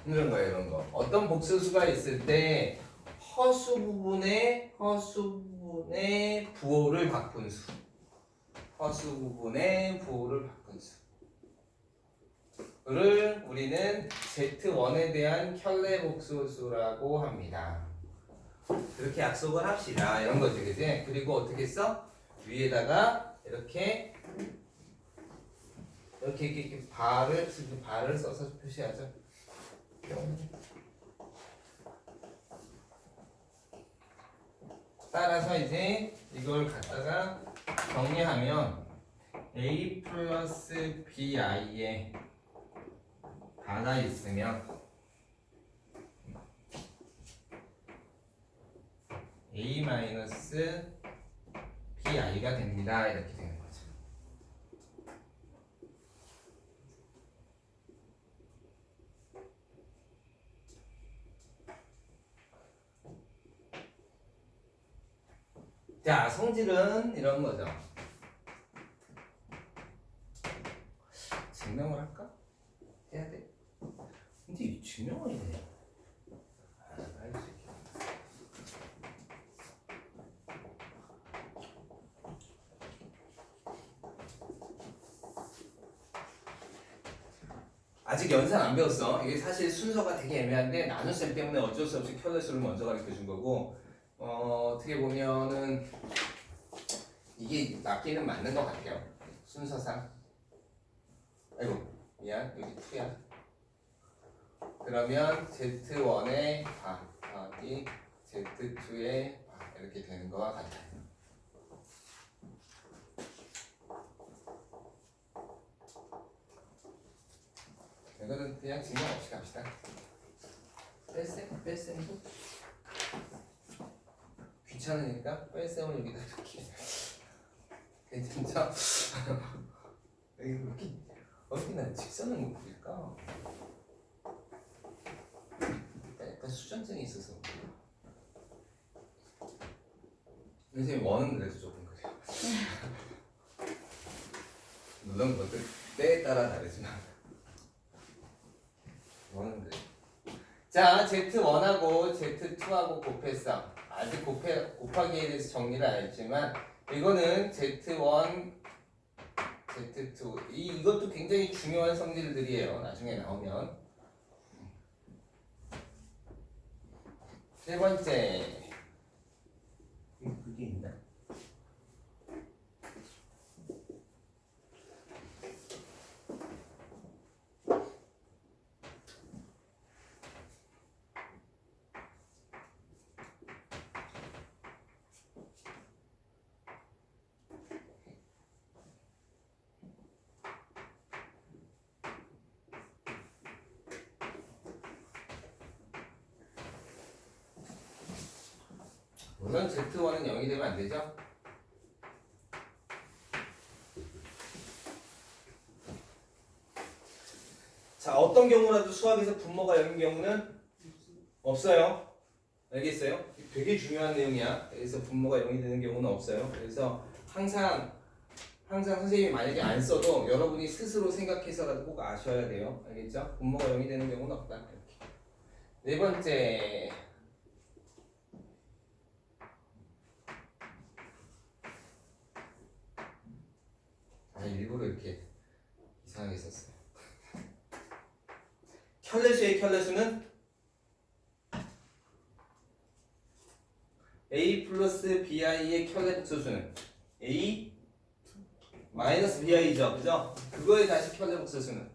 이런 거예요, 이런 거. 어떤 복소수가 있을 때 허수 부분의 부호를 바꾼 수. 허수 부분의 부호를 바꾼 수를 우리는 Z1에 대한 켤레 복소수라고 합니다. 그렇게 약속을 합시다. 이런 거지, 그지? 그리고 어떻게 써? 위에다가 이렇게 발을 써서 표시하죠. 따라서 이제 이걸 갖다가 정리하면 a 플러스 bi에 바가 있으면 a 마이너스 bi가 됩니다. 이렇게 되는 거죠. 자, 성질은 이런 거죠. 증명을 할까? 해야 돼? 근데 이 증명을 해야 돼. 할 수 있겠다. 아직 연산 안 배웠어. 이게 사실 순서가 되게 애매한데 나눗셈 때문에 어쩔 수 없이 켤레수를 먼저 가르쳐 준 거고, 어떻게 보면은 이게 맞기는 맞는 것 같아요. 순서상. 아이고 미안, 여기 2야. 그러면 Z1의 더하기 Z2의 이렇게 되는 거와 같아요. 이거는 그냥 증명 없이 갑시다. 뺄셈도 귀찮으니까 뺄셈을 여기다 이렇게. 진짜 이렇게 어디나 직선을 못 그릴까? 약간 수전증이 있어서. 선생님 원은 그래도 조금 그래요. 물론 그것도 때에 따라 다르지만 원은 그래요. 자, Z1하고 Z2하고 곱했어. 아직 곱하기에 대해서 정리를 안 했지만 이거는 Z1, Z2 이것도 굉장히 중요한 성질들이에요. 나중에 나오면. 세 번째, 그게 있나? 물론 Z1은 0이 되면 안 되죠? 자, 어떤 경우라도 수학에서 분모가 0인 경우는 없어요. 알겠어요? 되게 중요한 내용이야. 그래서 분모가 0이 되는 경우는 없어요. 그래서 항상 선생님이 만약에 안 써도 여러분이 스스로 생각해서라도 꼭 아셔야 돼요. 알겠죠? 분모가 0이 되는 경우는 없다. 이렇게. 네 번째. 일부러 이렇게 이상하게 썼어요. 켤레수의 켤레수는 a 플러스 bi의 켤레 복소수는 a 마이너스 bi죠, 그죠? 그거에 다시 켤레 복소수는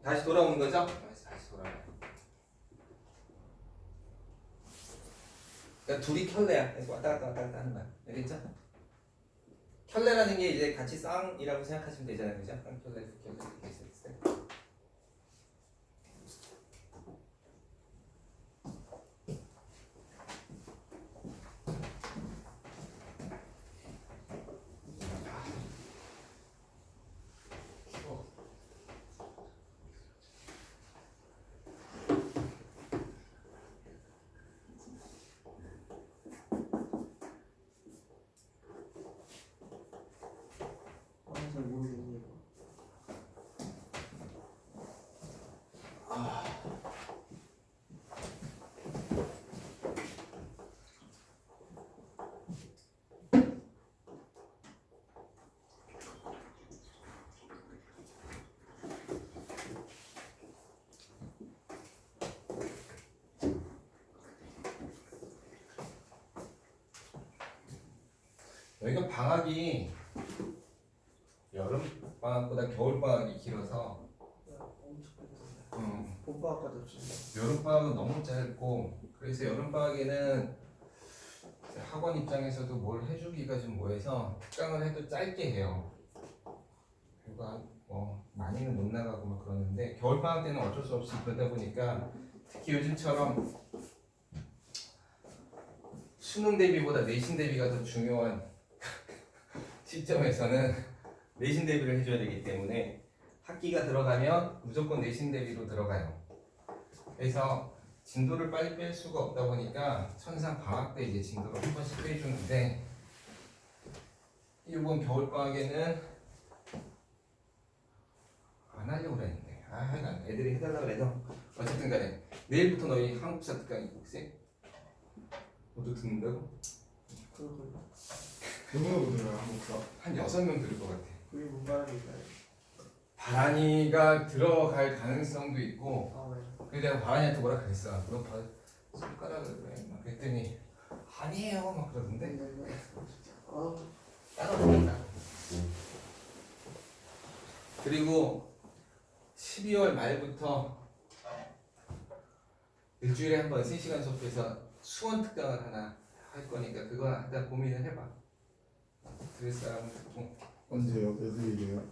다시 돌아오는 거죠? 다시 돌아와요. 그러니까 둘이 켤레야. 그래서 왔다 갔다 하는 거야. 알겠죠? 켤레라는 게 이제 같이 쌍이라고 생각하시면 되잖아요, 그죠? 켤레 이렇게 있을 때. 잘 모르겠네요. 여기가 방학이 여름 방학보다 겨울 방학이 길어서 엄청 뺐던데. 봄방학까지 없이. 여름 방학은 너무 짧고 그래서 여름 방학에는 학원 입장에서도 뭘 해주기가 좀 뭐해서 특강을 해도 짧게 해요. 그러니까 뭐 많이는 못 나가고 막 그러는데 겨울 방학 때는 어쩔 수 없이 그러다 보니까 특히 요즘처럼 수능 대비보다 내신 대비가 더 중요한 시점에서는 내신 대비를 해줘야 되기 때문에 학기가 들어가면 무조건 내신 대비로 들어가요. 그래서 진도를 빨리 뺄 수가 없다 보니까 천상 방학 때 이제 진도를 한 번씩 빼주는데 이번 겨울 방학에는 안 하려고 그랬는데 하여간 애들이 해달라고 그래서 어쨌든 간에 내일부터 너희 한국사 특강이 혹시 모두 듣는다고? 그거 누구누구 들어요 한국사? 한 6명 들을 것 같아. 그게 뭔 말입니까? 바란이가 들어갈 가능성도 있고 아 네. 그래서 내가 바란이한테 뭐라 그랬어. 너 손가락을 왜? 막 그랬더니 아니에요 막 그러던데 아 따라오겠다. 그리고 12월 말부터 일주일에 한 번 3시간 수업해서 수원 특강을 하나 할 거니까 그거 일단 고민을 해봐. 들을 사람은 듣고 언제요? 몇 일이에요?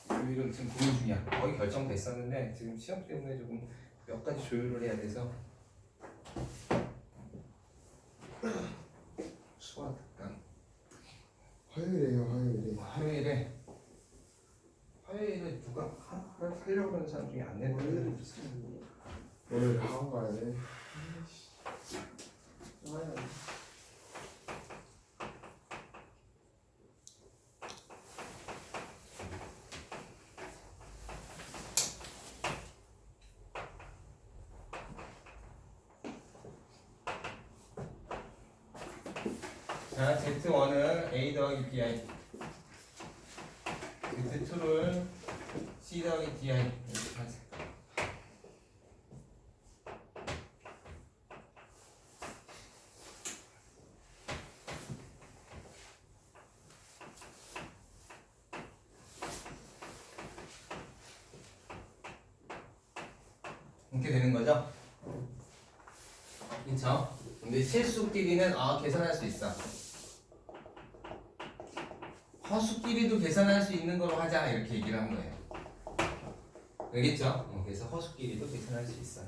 조율은 지금 고민 중이야. 거의 결정됐었는데 지금 시험 때문에 조금 몇 가지 조율을 해야 돼서 수원 특강 화요일에요 화요일에. 화요일에 누가 하려고 하는 사람 중에 안 내는 월요일이 비슷한데. 월요일에 학원 가야 돼. 좋아요. 자, Z1은 A 더하기 BI Z2를 C 더하기 DI 이렇게 하자. 이렇게 되는 거죠? 그렇죠? 근데 실수끼리는 계산할 수 있어. 허수끼리도 계산할 수 있는 거로 하자 이렇게 얘기를 한 거예요. 알겠죠? 그래서 허수끼리도 계산할 수 있어요.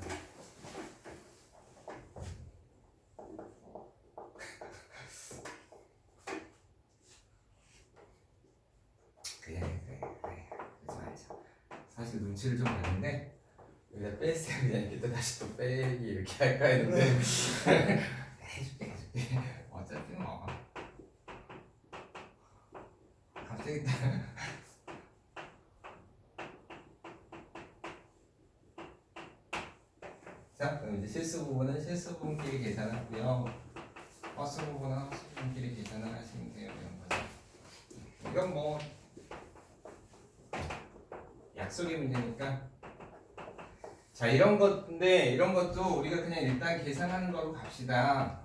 그래. 그러지 말자. 사실 눈치를 좀 봤는데 여기다 뺐어요. 그냥 이렇게 또 다시 또 빼기 이렇게 할까 했는데 해줄게. 어차피 뭐 갑자기 자, 그럼 이제 실수 부분은 실수 부분끼리 계산하고요. 허수 부분은 허수 부분끼리 계산을 하시면 돼요. 이런 거죠. 이건 뭐 약속의 문제니까. 자, 이런 건데 이런 것도 우리가 그냥 일단 계산하는 거로 갑시다.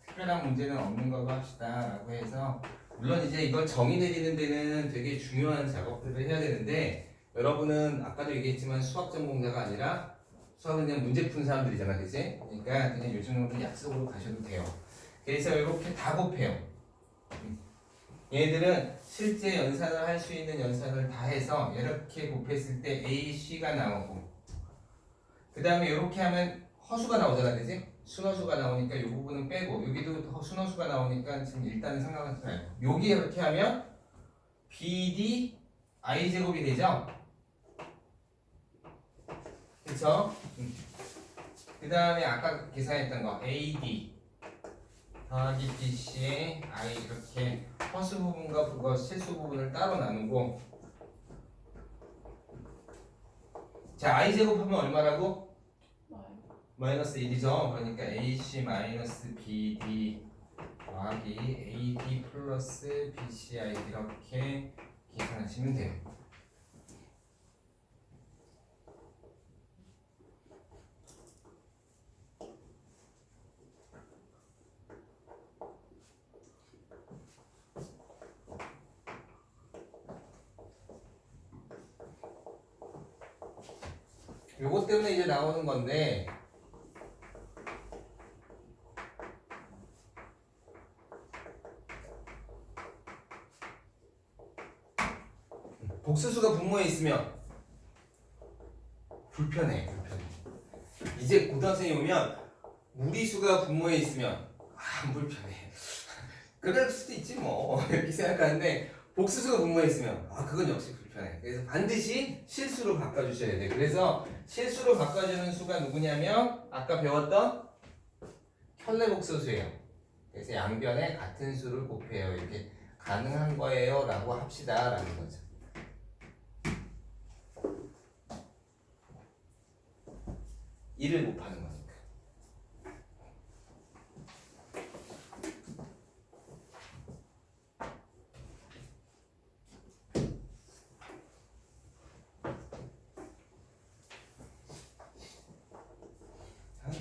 특별한 문제는 없는 거로 합시다라고 해서 물론 이제 이걸 정의 내리는 데는 되게 중요한 작업들을 해야 되는데 여러분은 아까도 얘기했지만 수학 전공자가 아니라 수학은 그냥 문제 푼 사람들이잖아, 그치? 그러니까 그냥 요즘은 약속으로 가셔도 돼요. 그래서 이렇게 다 곱해요. 얘들은 실제 연산을 할 수 있는 연산을 다 해서 이렇게 곱했을 때 A, C가 나오고 그 다음에 이렇게 하면 허수가 나오잖아, 그치? 순허수가 나오니까 이 부분은 빼고 여기도 순허수가 나오니까 지금 일단은 생각하지 말고 여기 이렇게 하면 BD I제곱이 되죠? 그쵸? 그 다음에 아까 계산했던 거 AD 더하기 BC의 I 이렇게 허수 부분과 그거 실수 부분을 따로 나누고 자, I 제곱하면 얼마라고? 마이. 마이너스 1이죠. 그러니까 AC 마이너스 BD 더하기 AD 플러스 BCI 이렇게 계산하시면 돼요. 요것 때문에 이제 나오는 건데 복수수가 분모에 있으면 불편해. 이제 고등학생이 오면 무리수가 분모에 있으면 안 불편해. 그럴 수도 있지 뭐 이렇게 생각하는데 복수수가 분모에 있으면 그건 역시 불편해. 그래서 반드시 실수로 바꿔주셔야 돼. 그래서 실수로 바꿔주는 수가 누구냐면 아까 배웠던 켤레복소수예요. 그래서 양변에 같은 수를 곱해요. 이렇게 가능한 거예요 라고 합시다 라는 거죠. 일을 곱하는 거니까.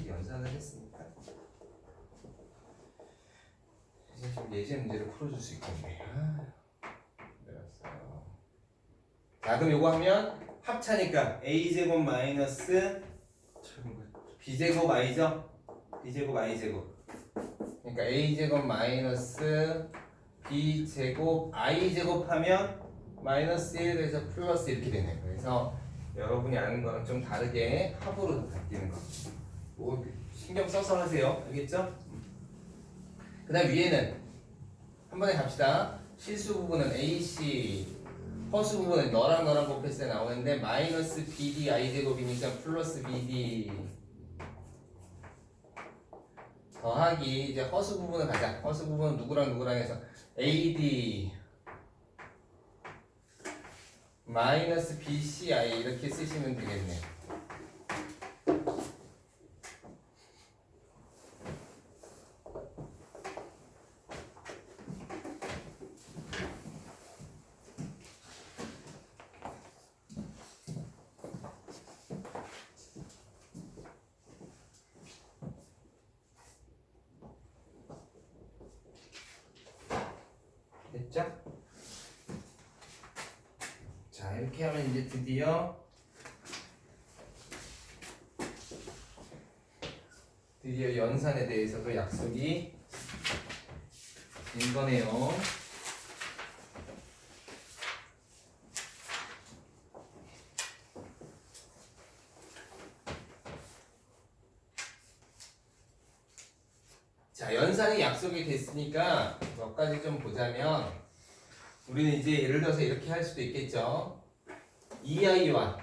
연산을 했으니까 이제 좀 예제 문제를 풀어줄 수 있겠네. 내렸어요. 자, 그럼 요거 하면 합차니까 a제곱 마이너스 b제곱 i죠? b제곱 i제곱. 그러니까 a제곱 마이너스 b제곱 i제곱 하면 마이너스 1에서 플러스 이렇게 되네요. 그래서 여러분이 아는 거랑 좀 다르게 합으로 바뀌는 거. 뭐 신경 써서 하세요. 알겠죠? 그 다음 위에는 한 번에 갑시다. 실수 부분은 AC, 허수 부분은 너랑 곱했을 때 나오는데 마이너스 BD i제곱이니까 플러스 BD 더하기 이제 허수 부분을 가자. 허수 부분은 누구랑 해서 AD 마이너스 BCI 이렇게 쓰시면 되겠네. 됐죠? 자, 이렇게 하면 이제 드디어 연산에 대해서도 약속이 된 거네요. 자, 연산이 약속이 됐으니까 몇 가지 좀 보자면 우리는 이제 예를 들어서 이렇게 할 수도 있겠죠. 2i와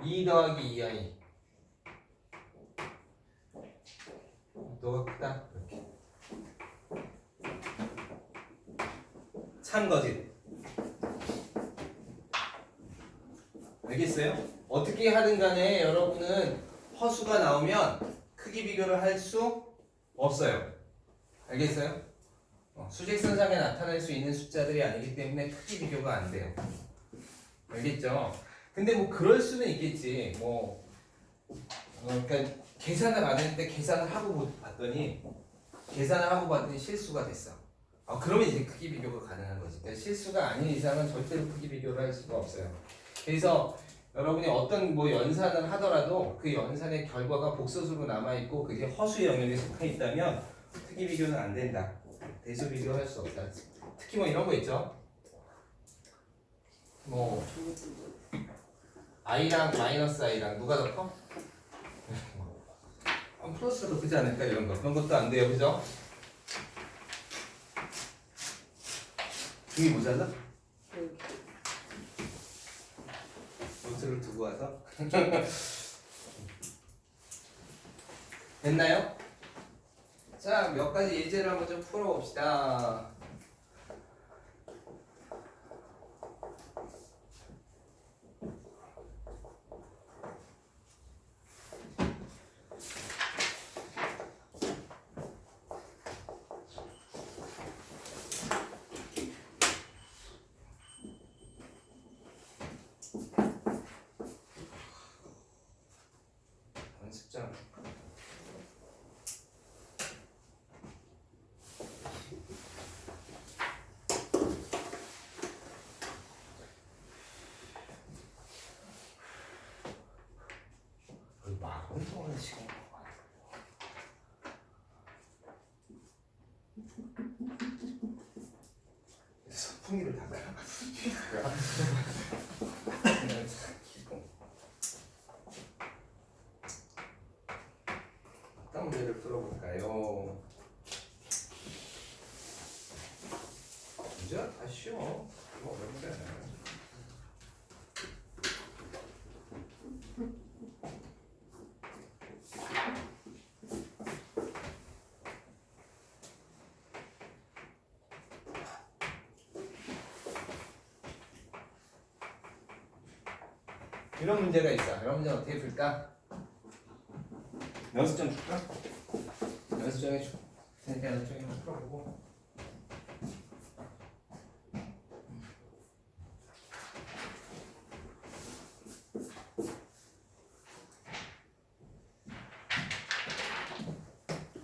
2 더하기 2i 너가 크다 이렇게 참거짓. 알겠어요? 어떻게 하든 간에 여러분은 허수가 나오면 크기 비교를 할 수 없어요. 알겠어요? 수직선상에 나타날 수 있는 숫자들이 아니기 때문에 크기 비교가 안 돼요. 알겠죠? 근데 뭐 그럴 수는 있겠지. 그러니까 계산을 안 했는데 계산을 하고 봤더니 실수가 됐어. 그러면 이제 크기 비교가 가능한 거지. 그러니까 실수가 아닌 이상은 절대로 크기 비교를 할 수가 없어요. 그래서 여러분이 어떤 연산을 하더라도 그 연산의 결과가 복소수로 남아있고 그게 허수의 영역에 속해 있다면 크기 비교는 안 된다. 대수 비교할 수 없다. 특히 이런 거 있죠. i랑 마이너스 i랑 누가 더 커? 플러스가 더 크지 않을까 이런 거. 그런 것도 안 돼요, 그죠? 등이 모자라? 노트를 두고 와서 됐나요? 자, 몇 가지 예제를 한번 좀 풀어봅시다. 풍이를 닦아. 어떤 문제를 풀어볼까요? 문제가 다 쉬워. 뭐 어렵지 않아요. 이런 문제가 있어. 이런 문제는 어떻게 풀까? 연습 좀 줄까? 연습 좀 해줘. 그러니까 연습 좀 한번 풀어보고.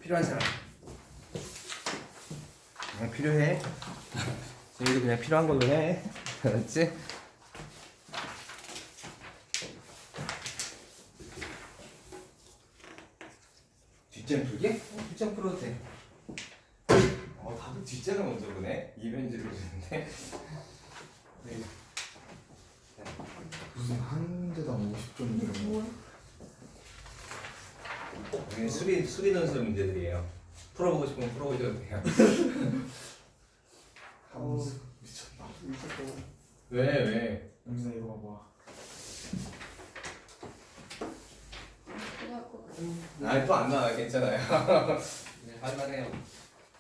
필요한 사람. 그냥 필요해. 저희도 그냥 필요한 걸로 해. 알았지? 뒷장 풀기? 뒷장 풀어도 돼. 다들 뒷장을 먼저 보네. 이변지를 보는데. 네. 무슨 한 문제당 50점 이런 거. 뭐야? 여기 수리 논술 문제들이에요. 풀어보고 싶으면 풀어보셔도 돼요. 한문수 미쳤다. 미쳤다. 왜? 영진아 이거 봐봐. 아니 또 안 나와. 괜찮아요. 네, 할만해요.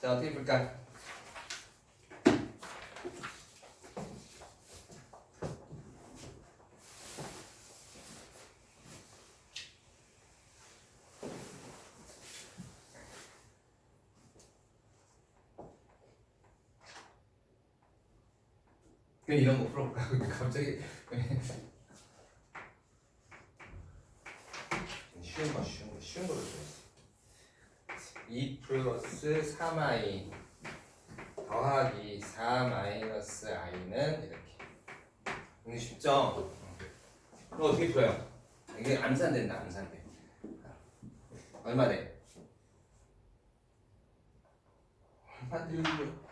자 어떻게 볼까? 그냥 이런 거 풀어볼까? 갑자기 쉬운 거를 줬어. 2 플러스 3i 더하기 4 마이너스 i는 이렇게. 이게 쉽죠? 그럼 어떻게 풀어요? 이게 암산된다. 암산돼. 얼마 돼?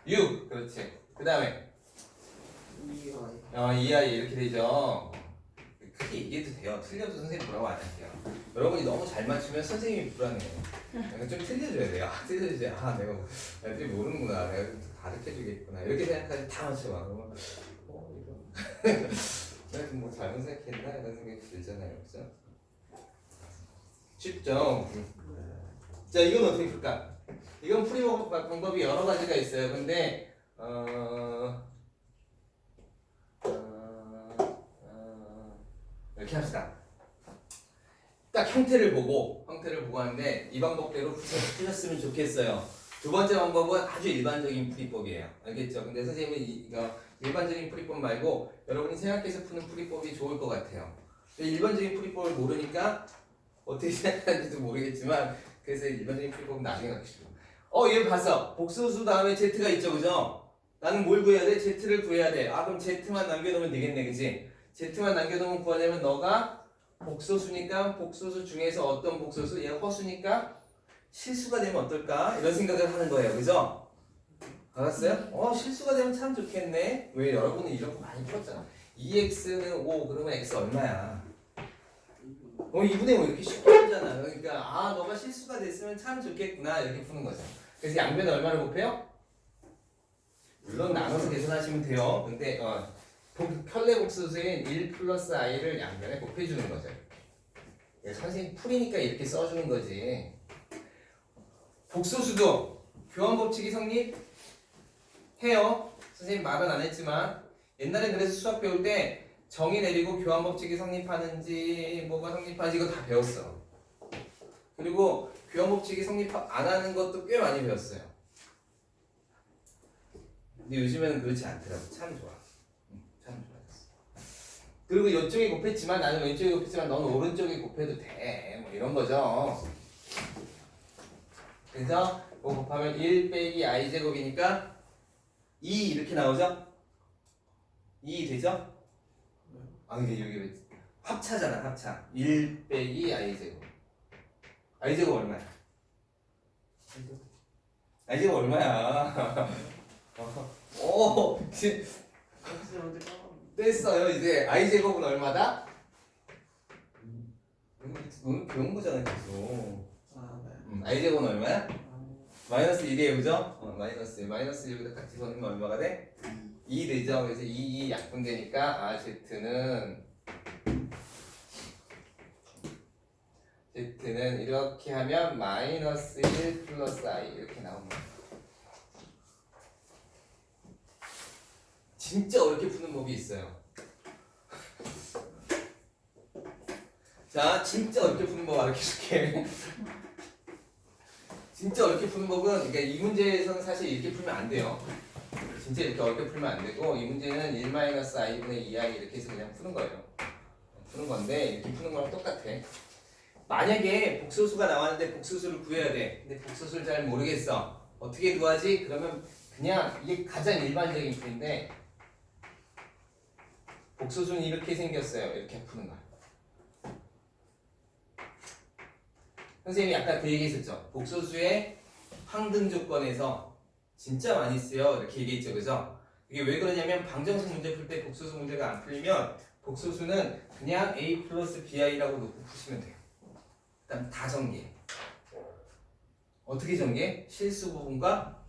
6. 그렇지. 그 다음에 2i 이렇게 되죠. 크게 얘기해도 돼요. 틀려도 선생님 뭐라고 안 할게요. 여러분이 너무 잘 맞추면 선생님이 불안해요. 좀 틀려줘야 돼요. 틀려줘야 내가 애들이 모르는구나. 내가 좀 가르쳐주겠구나. 이렇게 생각하지 다 맞춰봐. 그러면 이거 내가 좀 뭐 잘못 생각했나 이런 생각이 들잖아요, 그렇죠? 쉽죠. 자, 이건 어떻게 풀까? 이건 풀이 방법이 여러 가지가 있어요. 근데 이렇게 합시다. 딱 형태를 보고 하는데 이 방법대로 푸셨으면 좋겠어요. 두 번째 방법은 아주 일반적인 풀이법이에요. 알겠죠? 근데 선생님은 이거 일반적인 풀이법 말고 여러분이 생각해서 푸는 풀이법이 좋을 것 같아요. 일반적인 풀이법을 모르니까 어떻게 생각하는지도 모르겠지만 그래서 일반적인 풀이법은 나중에 가르치고. 얘 봤어. 복소수 다음에 z가 있죠, 그죠? 나는 뭘 구해야 돼? z를 구해야 돼. 그럼 z만 남겨놓으면 되겠네, 그지? z만 남겨놓으면 구하려면 너가 복소수니까 복소수 중에서 어떤 복소수? 얘가 허수니까 실수가 되면 어떨까? 이런 생각을 하는 거예요, 그죠? 알았어요? 실수가 되면 참 좋겠네. 왜? 여러분은 이런 거 많이 풀었잖아. 2x는 5 그러면 x 얼마야? 2분의 5 이렇게 쉽게 풀잖아. 그러니까 너가 실수가 됐으면 참 좋겠구나 이렇게 푸는 거죠. 그래서 양변을 얼마를 곱해요? 물론 나눠서 계산하시면 돼요. 근데 편례 복소수인 1 플러스 i를 양변에 곱해주는 거죠. 선생님 풀이니까 이렇게 써주는 거지. 복소수도 교환 법칙이 성립해요. 선생님 말은 안 했지만 옛날에 그래서 수학 배울 때 정의 내리고 교환 법칙이 성립하는지 뭐가 성립하는지 이거 다 배웠어. 그리고 교환 법칙이 성립 안 하는 것도 꽤 많이 배웠어요. 근데 요즘에는 그렇지 않더라고. 참 좋아. 참 좋아졌어. 그리고 이쪽에 곱했지만 나는 왼쪽에 곱했지만 넌 오른쪽에 곱해도 돼. 뭐 이런 거죠. 그래서 뭐 곱하면 1 빼기 i 제곱이니까 2 이렇게 나오죠? 2 되죠? 근데 여기 합차잖아. 합차. 1 빼기 i 제곱. i 제곱 얼마야? i 제곱 얼마야? 진짜 언제 까먹었네. 됐어요. 이제 I 제곱은 얼마다? 너는 배운 거잖아 계속. 아, 네. I 제곱은 얼마야? 아, 마이너스 1이에요, 그죠? 마이너스 1. 마이너스 1보다 딱 집어넣으면 얼마가 돼? 2 되죠? 그래서 2 약분되니까 Z는 이렇게 하면 마이너스 1 플러스 I 이렇게 나옵니다. 진짜 어렵게 푸는 법이 있어요. 자, 진짜 어렵게 푸는 법 알려줄게. 진짜 어렵게 푸는 법은, 그러니까 이 문제에서는 사실 이렇게 풀면 안 돼요. 진짜 이렇게 어렵게 풀면 안 되고, 이 문제는 1-i분의 2i 이렇게 해서 그냥 푸는 거예요. 푸는 건데, 이렇게 푸는 거랑 똑같아. 만약에 복소수가 나왔는데 복소수를 구해야 돼. 근데 복소수를 잘 모르겠어. 어떻게 구하지? 그러면 그냥 이게 가장 일반적인 풀인데, 복소수는 이렇게 생겼어요. 이렇게 푸는 거야. 선생님이 아까 그 얘기 했었죠. 복소수의 항등 조건에서 진짜 많이 쓰여. 이렇게 얘기했죠. 그죠? 이게 왜 그러냐면 방정식 문제 풀 때 복소수 문제가 안 풀리면 복소수는 그냥 a 플러스 bi라고 놓고 푸시면 돼요. 일단 다 전개. 어떻게 전개? 실수 부분과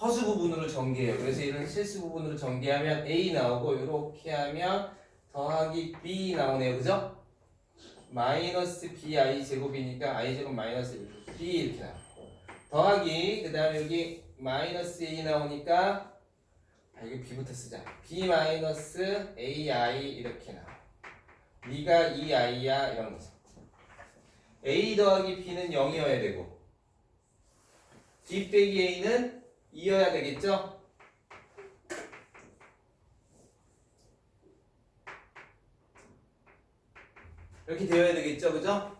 허수 부분으로 전개해요. 그래서 이런 실수 부분으로 전개하면 a 나오고 이렇게 하면 더하기 b 나오네요. 그죠? 마이너스 bi 제곱이니까 i 제곱 마이너스 1, b 이렇게 나와. 더하기 그 다음에 여기 마이너스 a 나오니까 여기 b부터 쓰자. b 마이너스 ai 이렇게 나와. 네가 2i야 이런 거죠. a 더하기 b는 0이어야 되고 b 빼기 a는 2여야 되겠죠? 이렇게 되어야 되겠죠, 그죠?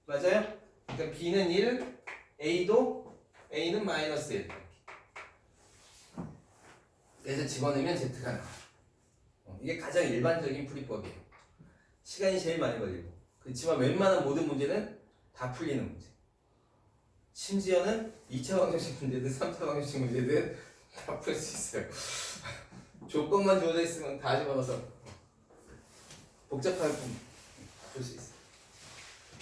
맞아요? 그러니까 b는 1, a는 마이너스 1. 그래서 집어넣으면 z가 나와. 이게 가장 일반적인 풀이법이에요. 시간이 제일 많이 걸리고. 그렇지만 웬만한 모든 문제는 다 풀리는 문제. 심지어는 2차 방정식 문제든 3차 방정식 문제든 다 풀 수 있어요. 조건만 주어져 있으면 다 집어넣어서 복잡한 풀 수 있어요.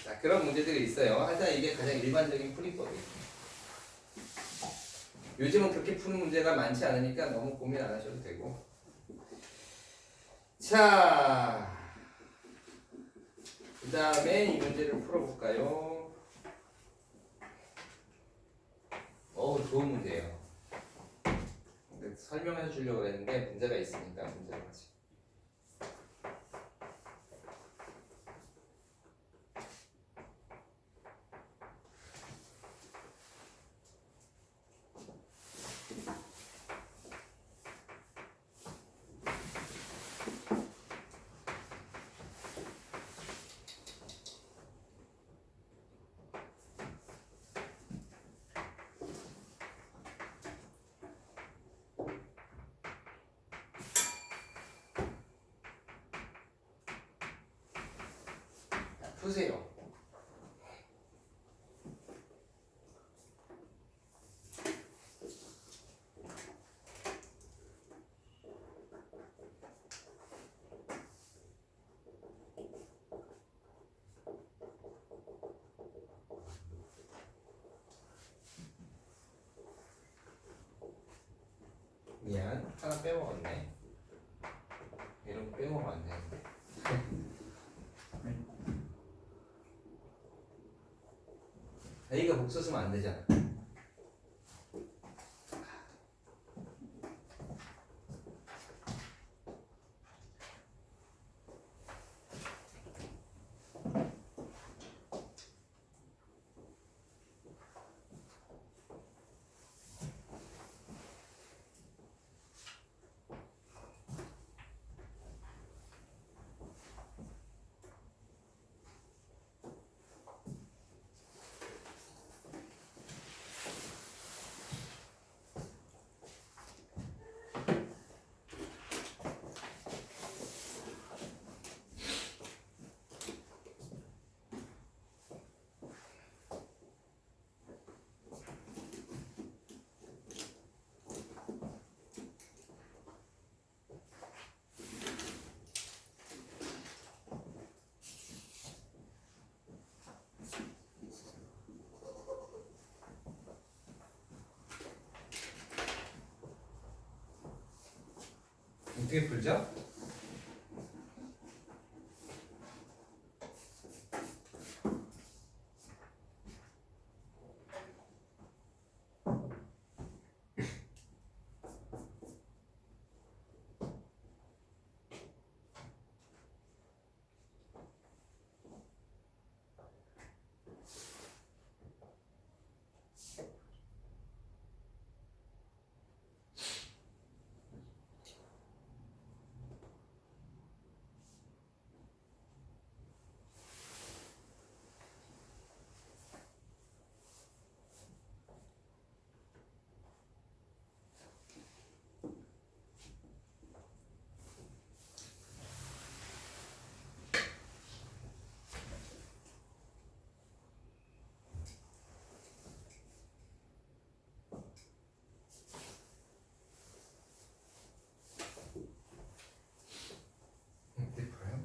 자, 그런 문제들이 있어요. 하여튼 이게 가장 일반적인 풀이법이에요. 요즘은 그렇게 푸는 문제가 많지 않으니까 너무 고민 안 하셔도 되고. 자, 그 다음에 이 문제를 풀어볼까요? 좋은 문제예요. 근데 설명해 주려고 했는데 문제가 있으니까 문제로 하지. 푸세요. 미안, 하나 빼먹었네. 이런 거 빼먹으면 안 되는데. A가 복소수면 안 되잖아. 어떻게 풀죠? 어떻게 풀어요?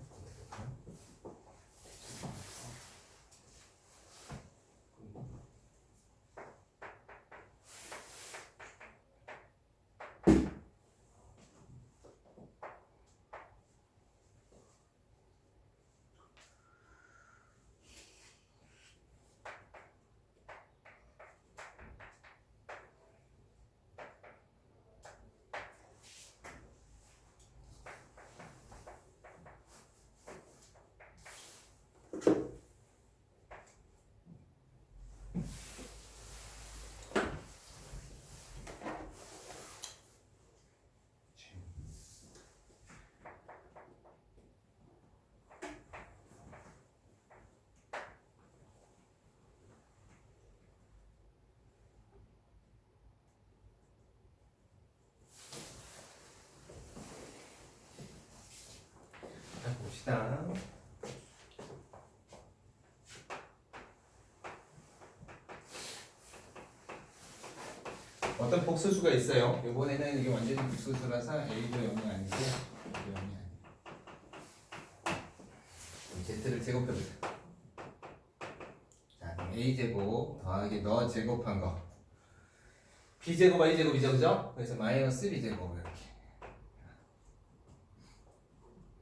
자, 봅시다. 어떤 복소수가 있어요. 이번에는 이게 완전히 복소수라서 A도 0이 아니고 B도 0이 아니에요. Z를 제곱해보자. 자, 그럼 A제곱 더하기 너 제곱한 거 B제곱 A제곱이죠, 그죠? 그래서 마이너스 B제곱 이렇게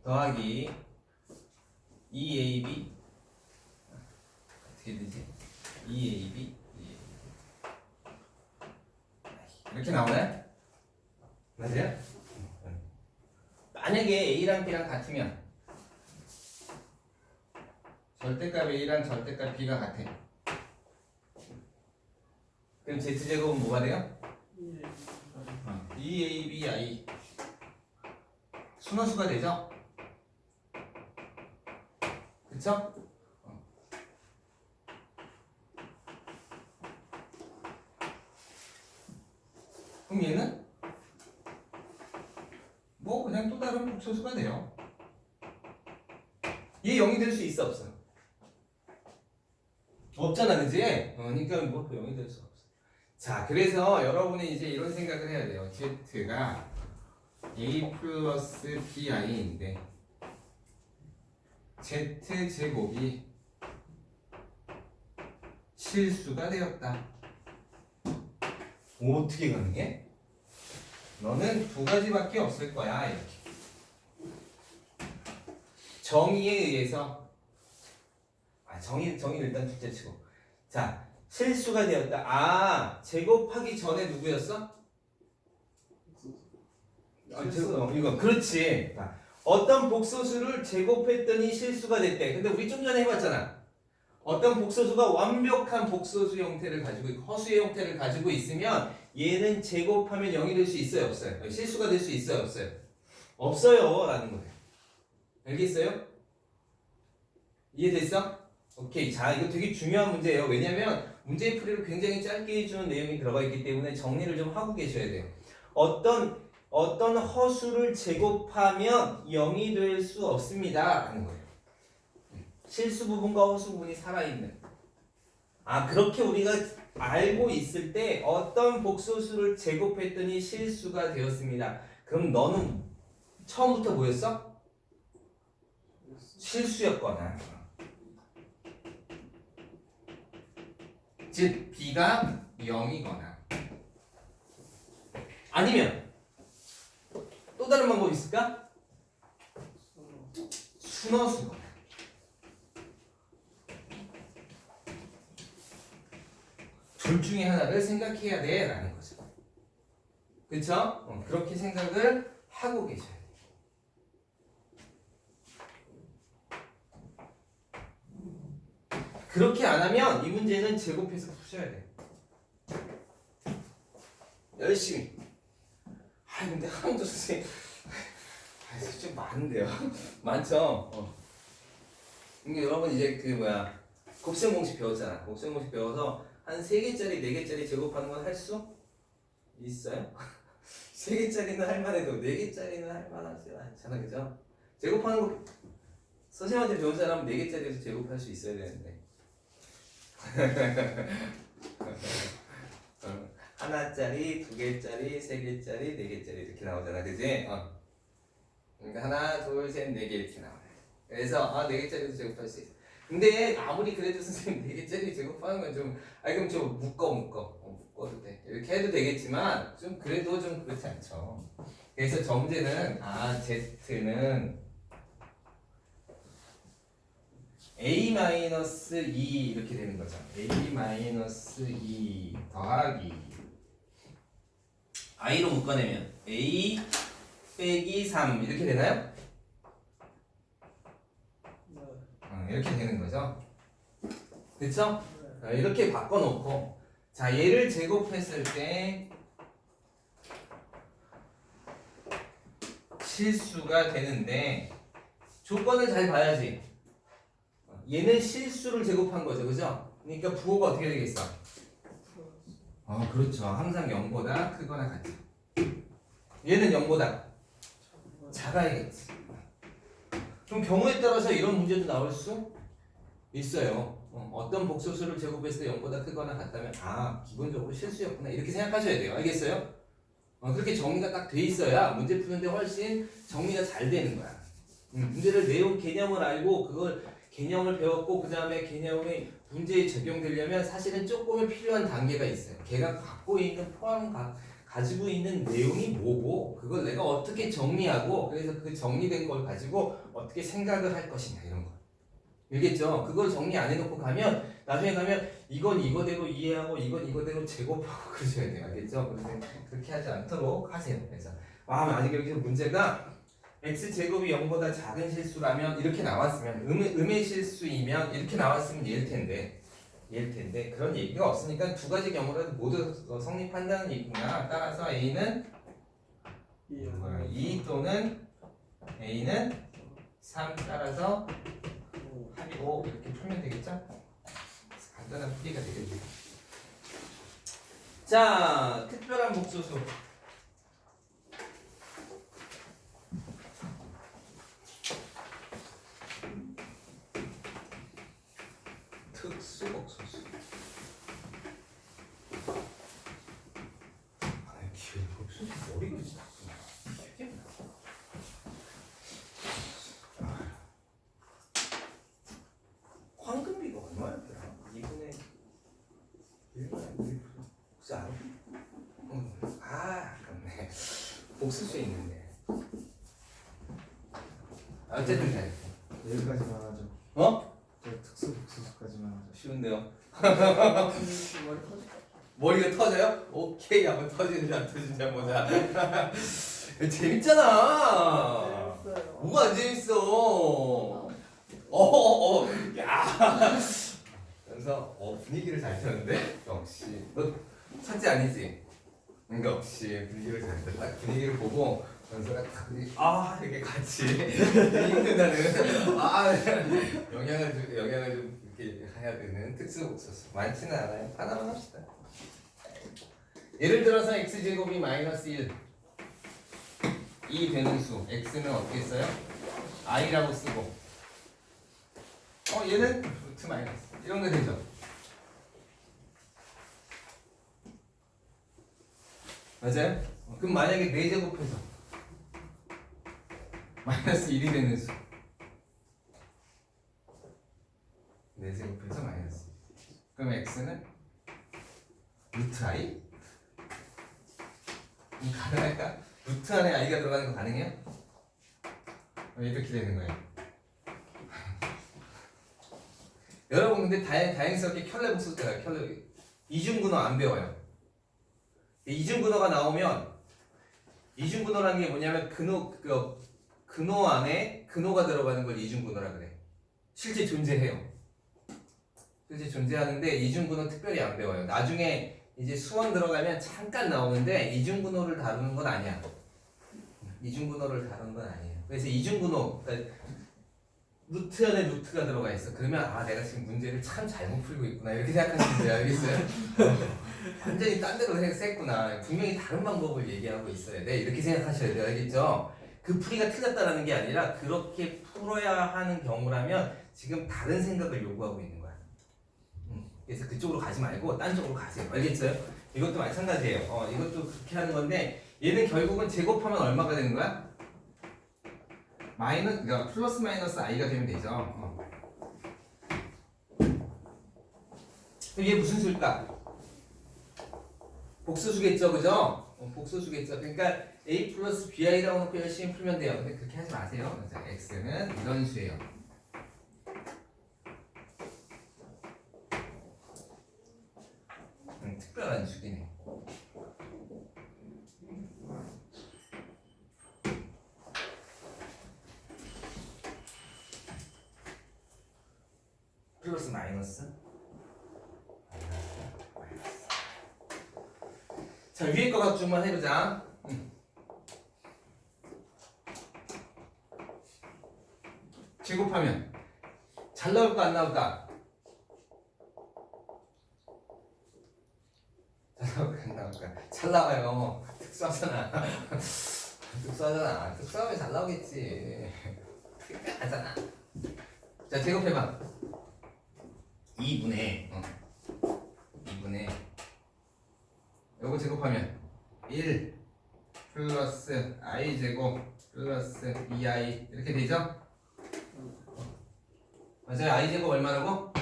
더하기 2AB 어떻게 되지? 2AB 이렇게 나오나요? 맞아요? 만약에 A랑 B랑 같으면 절대값 A랑 절대값 B가 같아. 그럼 Z제곱은 뭐가 돼요? 2ABI 순허수가 되죠? 그쵸? 그럼 얘는 뭐 그냥 또 다른 복소수가 돼요. 얘 0이 될 수 있어 없어? 없잖아, 그지? 그러니까 뭐 0이 될 수 없어. 자, 그래서 여러분이 이제 이런 생각을 해야 돼요. Z가 A 플러스 BI인데 Z제곱이 실수가 되었다. 어떻게 가능해? 너는 두 가지밖에 없을 거야. 이렇게 정의에 의해서 정의를 일단 둘째치고 자 실수가 되었다. 제곱하기 전에 누구였어? 이거 그렇지. 자, 어떤 복소수를 제곱했더니 실수가 됐대. 근데 우리 좀 전에 해봤잖아. 어떤 복소수가 완벽한 복소수 형태를 가지고 있고 허수의 형태를 가지고 있으면 얘는 제곱하면 0이 될 수 있어요, 없어요? 실수가 될 수 있어요, 없어요? 없어요 라는 거예요. 알겠어요? 이해됐어? 오케이. 자, 이거 되게 중요한 문제예요. 왜냐면 문제 풀이를 굉장히 짧게 해주는 내용이 들어가 있기 때문에 정리를 좀 하고 계셔야 돼요. 어떤 허수를 제곱하면 0이 될 수 없습니다 라는 거예요. 실수 부분과 허수 부분이 살아있는. 그렇게 우리가 알고 있을 때 어떤 복소수를 제곱했더니 실수가 되었습니다. 그럼 너는 처음부터 뭐였어? 실수였거나. 즉 B가 0이거나 아니면 또 다른 방법이 있을까? 순어수거. 둘 중에 하나를 생각해야 돼 라는 거죠. 그쵸? 그렇게 생각을 하고 계셔야 돼요. 그렇게 안 하면 이 문제는 제곱해서 푸셔야 돼요. 열심히. 근데 한도 선생님 좀 많은데요. 많죠? 근데 여러분 이제 곱셈 공식 배웠잖아. 곱셈 공식 배워서 한 3개짜리, 4개짜리 제곱하는 건 할 수 있어요? 3개짜리는 할 만해도 4개짜리는 할 만하지 않잖아. 그죠? 제곱하는 거 선생님한테 배운 사람은 4개짜리에서 제곱할 수 있어야 되는데. 하나짜리, 2개짜리, 3개짜리, 4개짜리 이렇게 나오잖아. 그지? 그러니까 하나, 둘, 셋, 4개 이렇게 나와요. 그래서 4개짜리도 제곱할 수 있어. 근데 아무리 그래도 선생님 4개짜리 제곱하는 건 좀 그럼 좀 묶어도 돼. 이렇게 해도 되겠지만 좀 그래도 좀 그렇지 않죠. 그래서 정제는 Z는 A-2 이렇게 되는 거죠. A-2 더하기 I로 묶어내면 A 빼기 3 이렇게 되나요? 이렇게 되는 거죠. 그쵸? 이렇게 바꿔놓고 자 얘를 제곱했을 때 실수가 되는데 조건을 잘 봐야지. 얘는 실수를 제곱한 거죠. 그죠? 그러니까 부호가 어떻게 되겠어? 그렇죠. 항상 0보다 크거나 같죠. 얘는 0보다 작아야겠지. 그럼 경우에 따라서 이런 문제도 나올 수 있어요. 어떤 복소수를 제곱했을 때 0보다 크거나 같다면 기본적으로 실수였구나 이렇게 생각하셔야 돼요. 알겠어요? 그렇게 정리가 딱 돼 있어야 문제 푸는데 훨씬 정리가 잘 되는 거야. 문제를 내용 개념을 알고 그걸 개념을 배웠고 그 다음에 개념이 문제에 적용되려면 사실은 조금은 필요한 단계가 있어요. 걔가 갖고 있는 가지고 있는 내용이 뭐고 그걸 내가 어떻게 정리하고 그래서 그 정리된 걸 가지고 어떻게 생각을 할 것이냐 이런 거. 알겠죠? 그걸 정리 안 해놓고 가면 나중에 가면 이건 이거대로 이해하고 이건 이거대로 제곱하고 그러셔야 돼요. 알겠죠? 그런데 그렇게 하지 않도록 하세요. 그래서 만약 여기서 문제가 x제곱이 0보다 작은 실수라면 이렇게 나왔으면 음의 실수이면 이렇게 나왔으면 얘일 텐데 그런 얘기가 없으니까 두 가지 경우라도 모두 성립한다는 얘기구나. 따라서 A는 2 또는 A는 3 따라서 합이 5 이렇게 풀면 되겠죠? 간단한 풀이가 되겠죠. 자, 특별한 복소수. 특수복소수. 기억이 없어. 머리가 진짜 기억이 안 나. 황금비가 얼마였더라? 2분의 1분의 1 혹시 알아? 아깝네. 복수수에 있는데. 어쨌든 잘. 여기까지만 하죠. 특수 복수수까지만 하죠. 쉬운데요. 머리 터질까? 머리가 터져요? 오케이, 한번 터지는지 안 터지는지 한번 보자. 재밌잖아. 재밌어요. 뭐가 안 재밌어? 야. 그래서 분위기를 잘 탔는데 역시 너 첫째 아니지? 역시 분위기를 잘 탔다. 분위기를 보고 연서가 이렇게 같이 힘든다는 영향을 좀 이렇게 해야 되는 특수복소수 많지는 않아요. 하나만 합시다. 예를 들어서 x제곱이 마이너스 1이 되는 수 x는 어떻게 써요? i라고 쓰고 얘는 루트 마이너스 이런 거 되죠? 맞아요? 그럼 만약에 4제곱해서 마이너스 1이 되는 수 4제곱해서 마이너스 1 그럼 x는 루트 i? 가능할까? 루트 안에 i가 들어가는 거 가능해요? 이렇게 되는 거예요. 여러분 근데 다행스럽게 켤레 복수가 켤레 이중근호 안 배워요. 이중근호가 나오면 이중근호라는 게 뭐냐면 근호 안에 근호가 들어가는 걸 이중근호라 그래. 실제 존재해요. 실제 존재하는데 이중근호 특별히 안 배워요. 나중에 이제 수원 들어가면 잠깐 나오는데 이중근호를 다루는 건 아니야. 이중근호를 다루는 건 아니에요. 그래서 이중근호 그러니까 루트 안에 루트가 들어가 있어. 그러면 아 내가 지금 문제를 참 잘못 풀고 있구나 이렇게 생각하시면 돼요. 알겠어요? 완전히 딴 데로 샜구나. 분명히 다른 방법을 얘기하고 있어야 돼. 이렇게 생각하셔야 돼요. 알겠죠? 그 풀이가 틀렸다라는 게 아니라 그렇게 풀어야 하는 경우라면 지금 다른 생각을 요구하고 있는 거야. 그래서 그쪽으로 가지 말고 딴 쪽으로 가세요. 알겠어요? 이것도 마찬가지예요. 이것도 그렇게 하는 건데 얘는 결국은 제곱하면 얼마가 되는 거야? 그러니까 플러스 마이너스 i가 되면 되죠. 이게 무슨 수일까? 복수수겠죠, 그죠? 복수수겠죠. 그러니까 a 플러스 bi라고 놓고 열심히 풀면 돼요. 근데 그렇게 하지 마세요. x는 이런 수예요. 특별한 수기네. 플러스 마이너스. 자 위에 거 갖고만 해보자. 제곱하면 잘 나올까 안 나올까? 잘 나올까 안 나올까? 잘 나와요. 특수하잖아. 특수하잖아. 특수하면 잘 나오겠지. 특별하잖아. 자 제곱해봐. 2분의 2분의 요거 제곱하면 1 플러스 i 제곱 플러스 2i 이렇게 되죠? 맞아요. i 제곱 얼마라고?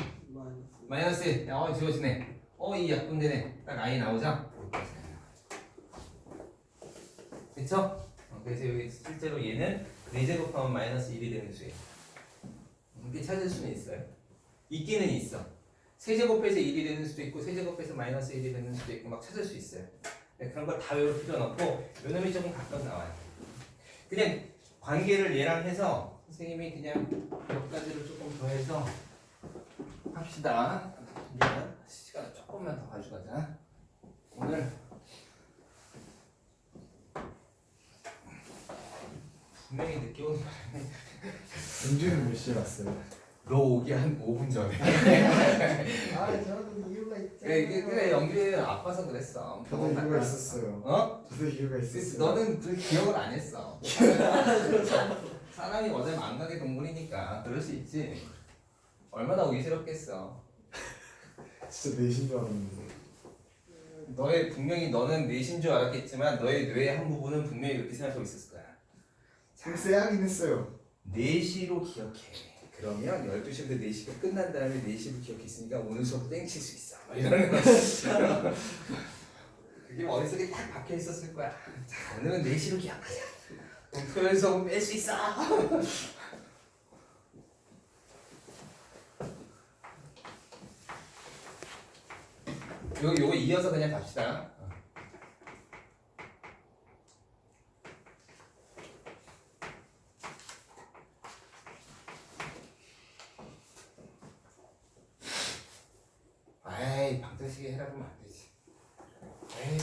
마이너스 1. 지워지네. 이 약분되네. 딱 i 나오죠? 그쵸? 그래서 여기 실제로 얘는 4제곱하면 마이너스 1이 되는 수예요. 이렇게 찾을 수는 있어요. 있기는 있어. 세제곱해서 1이 되는 수도 있고 세제곱해서 마이너스 1이 되는 수도 있고 막 찾을 수 있어요. 그런 걸 다 외울 필요는 없고 요 놈이 조금 가끔 나와요. 그냥 관계를 얘랑 해서 선생님이 그냥 몇 가지를 조금 더 해서 합시다. 미안. 시간 조금만 더 가져가자. 오늘 분명히 늦게 오는 바람에 은주는 몇 시에 왔어요? 너 오기 한 5분 전에. 저는 이유가 있잖아요. 그래 연규는 아파서 그랬어. 저도 이유가 있었어요. 저도 이유가 있었어요. 너는 그 기억을 안 했어. 사람이 원래 망각의 동물이니까 그럴 수 있지. 얼마나 의심스럽겠어. 진짜 내신 줄 알았는데. 분명히 너는 내신 줄 알았겠지만 너의 뇌의 한 부분은 분명히 그렇게 생각하고 있었을 거야. 참 쎄하긴 했어요. 4시로 기억해. 그러면 12시부터 4시가 끝난 다음에 4시로 기억했으니까 오늘 수업 땡칠 수 있어. 막 이러는 거. 그게 머릿속에 딱 박혀 있었을 거야. 자, 오늘은 4시로 기억하자. 그럼 토요일 수업 뺄 수 있어. 요거 이어서 그냥 갑시다. 아이 방정식에 해라 그러면 안 되지. 에이.